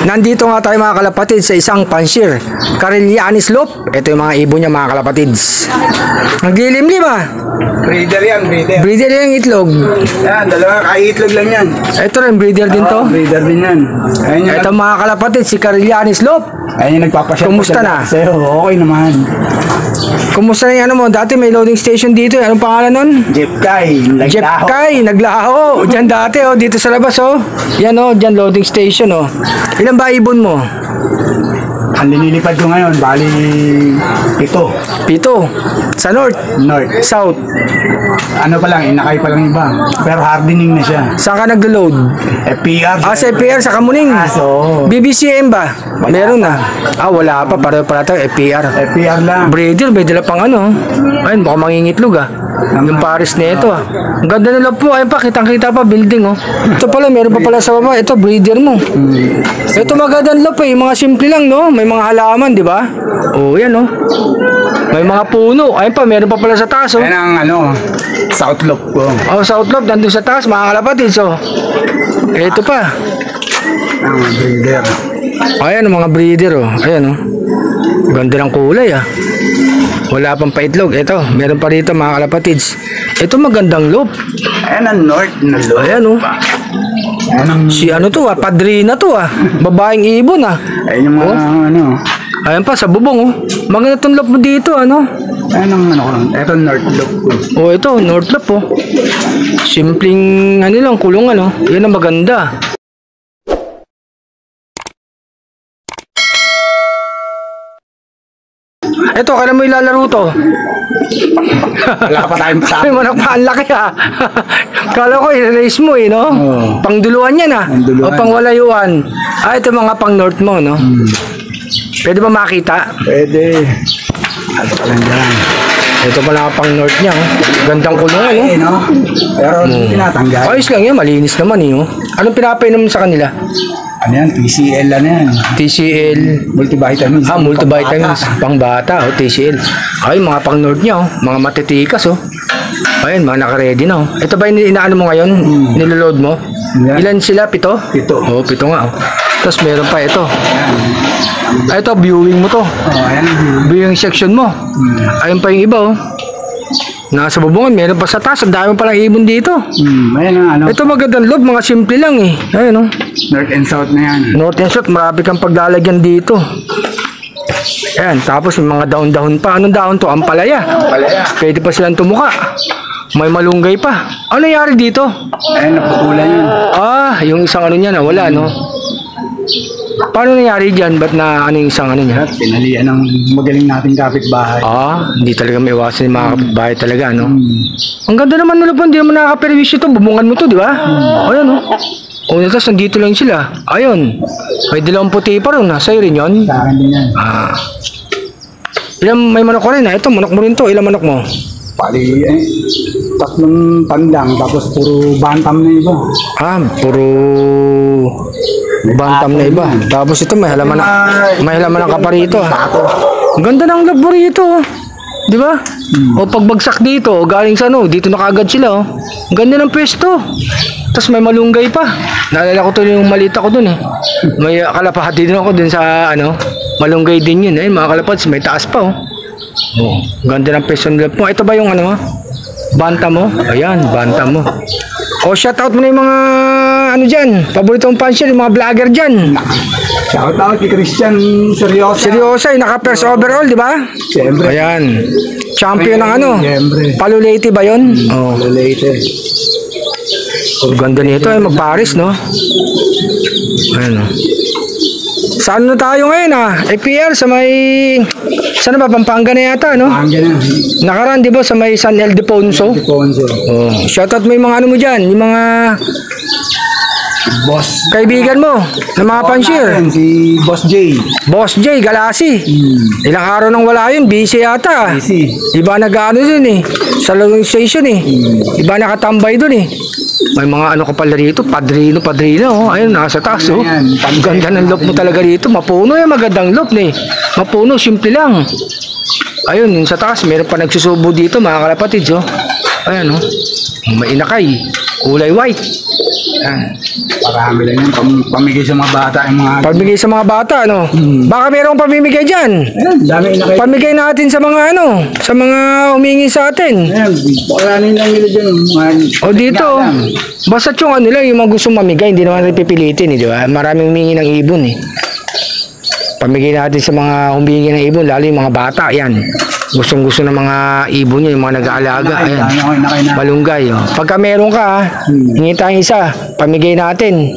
Nandito nga tayo mga kalapatids sa isang pansir, Carillanes Loop. Ito yung mga ibon niya mga kalapatids. Naglilimlim ah. Breeder yan, breeder. Breeder yung itlog. Yan, dalawa, kaiitlog lang yan. Ito rin, breeder din to. Breeder din yan. Ayun yung, Ito mga kalapatids, si Carillanes Loop. ayun yung nagpapasyal. Kumusta na? Sa'yo, okay naman. Kumusta na yung ano mo? Dati may loading station dito. Anong pangalan nun? Jepkay, Jeep naglaho. Kay, naglaho. Diyan dati oh, dito sa labas oh. Yan oh, diyan loading station oh. Ilan ba ibon mo? Ang linilipad ko ngayon, bali 7. 7. Sa north, North. south. Ano pa lang, inakay pa lang iba. Pero hardening na siya. Saan ka naglo-load? FPR. Ah, sa FPR, sa Kamuning. So, BBCM ba? Meron na. Ah, wala pa. Pareho pala tayo, FPR. FPR lang. Breeder, may dala pang ano. Ayun, baka mangingitlog ah. Yung Paris na ito ah. Ang ganda ng loob po. Ayun pa, kitang-kita pa, building oh. Ito pala, meron pa pala sa baba. Ito, breeder mo. Ito magandang loob eh. Mga simple lang no. May mga halaman, di ba? Oh, yan oh. May mga puno. Ayun pa, meron pa pala sa taas oh. Yan ang ano, South Loop ko. Oh, sa outlook, nandun sa taas, mga kalapatids oh. Ito pa. Ang breeder. Ayan, mga breeder oh. Ayan oh. Ganda ng kulay ah. Wala pang paitlog. Ito, meron pa rito mga kalapatids. Ito magandang loop. Ayan ang North na loop. Ayan oh. Ayan ang, Si ano to ah, padrina to ah. Babaeng ibon ah. ayun yung mga ano. Ayan pa, sa bubong oh. Maganda tong loop mo dito ano. Ayan ang ano ko lang. Ito North Loop ko. Oh, ito, north loop oh. Simpleng ano lang, kulungan oh. Yan ang maganda. Ito, kailan mo ilalaro to? Wala pa tayong Ay, manok pa, ang laki ah. Kala ko, i-race mo eh, no? Oo. Pangduluan yan ah. O Pangduluan. pangwalayuan. Ah, ito mga pang north mo, no? Pwede ba makita? Pwede. Ano pa lang dyan. Ito pala pang north niya, oh. Gandang kulungan, Eh, no? no? Pero tinatanggal. Ayos lang yan, malinis naman eh, oh. Anong pinapainom sa kanila? Ano yan? TCL lang yan. TCL. Multivitamins. Ah, multivitamins. Pang bata, oh, TCL. Ay, mga pang north niya, oh. Mga matitikas, oh. Ayun, mga naka-ready na, oh. Ito ba yung inaano mo ngayon? Niloload mo? Yeah. Ilan sila? 7? 7. Oo, 7 nga, oh. Tapos meron pa ito. Ayan. Ay, ito, viewing mo to. Oh, ayan ang view. Viewing section mo. Ayun pa yung iba, oh. Nasa bubungan, meron pa sa taas. Ang dami palang ibon dito. Ayan ang ano. Ito magandang loob, mga simple lang eh. Ayun, oh. North and South na yan. North and South, marami kang paglalagyan dito. Ayan, tapos may mga dahon-dahon pa. Anong dahon to? Ampalaya. Palaya. Pwede pa silang tumuka. May malunggay pa. Ano nangyari dito? Ayan, naputulan yan. Ah, yung isang ano niya na wala, no? Paano nangyari dyan? Ba't na ano yung isang ano niya? Pinalian ng magaling nating kapitbahay. Ah, hindi talaga may iwasan yung mga kapitbahay talaga, no? Ang ganda naman nila po, hindi naman nakaka-perwisyo to. Bubungan mo to, di ba? Ayun, no? O, tapos nandito lang sila. Ayun. May dalawang puti pa rin, ha? Sa'yo rin yun? Sa akin din yan. Ah. Ilang may manok ko rin, ha? Ito, manok mo rin to. Ilang manok mo? Pali, tatlong pandang, tapos puro bantam na iba. Ah, puro bantam na iba. Tapos ito, may halaman ng kaparito, ha? Ang ganda ng labo rito, di ba? O pagbagsak dito, galing sa ano, dito na kaagad sila, oh. Ang ganda ng pwesto. Tapos may malunggay pa. Naalala ko to yung malita ko dun eh. May kalapati din ako dun sa ano, malunggay din yun eh. Mga kalapats, may taas pa, oh. Oh, ganda ng pwesto nila po. Ito ba yung ano, banta mo? Ayan, banta mo. O, shout out mo na yung mga ano dyan, paborito mong pansya, yung mga vlogger dyan. Shout out kay Christian Seryoso. Seryoso, naka-first overall, di ba? Siyempre. Ayan. Champion ng ano? Siyempre. Paluleti ba yun? Oh. Later. Ang ganda nito ay mag-Paris, no? Ayan, no? Saan na tayo ngayon, FPR sa may... Saan ba? Pampanga na yata, no? Ang ganyan. Nakaraan, di ba, sa may San Ildefonso? Ponso. Oh. Shoutout mo yung mga ano mo dyan, yung mga Boss. kaibigan mo, na mga pansir. Natin, si Boss J. Boss J, Galasi. Ilang araw nang wala yun, busy yata. Busy. Iba nag-ano dun eh, sa lagong station eh. Iba nakatambay dun eh. May mga ano ka pala rito, padrino, oh. Ayun, nasa taas, oh. Ayan, Ang ganda ng loop mo talaga rito. Mapuno yung magandang loop eh. Mapuno, simple lang. Ayun, yung sa taas, meron pa nagsusubo dito, mga kalapatids, oh. Ayan, oh. May inakay. Kulay white. Parami lang yan. Pamigay sa mga bata. Yung mga... Pamigay sa mga bata, no? Baka merong pamimigay dyan. Ayan, dami na kayo. Pamigay natin sa mga ano, sa mga humingi sa atin. Ayan, pakalanin lang nila dyan. O dito, basta yung ano lang, yung mga gustong mamigay, hindi naman rin pipilitin, di ba? Maraming humingi ng ibon, eh. Pamigay natin sa mga humingi ng ibon, lalo yung mga bata, yan. Gustong-gusto ng mga ibon yun, yung mga nag-aalaga, ayan. Malunggay, oh. Pagka meron ka, hingi tayong isa, pamigay natin.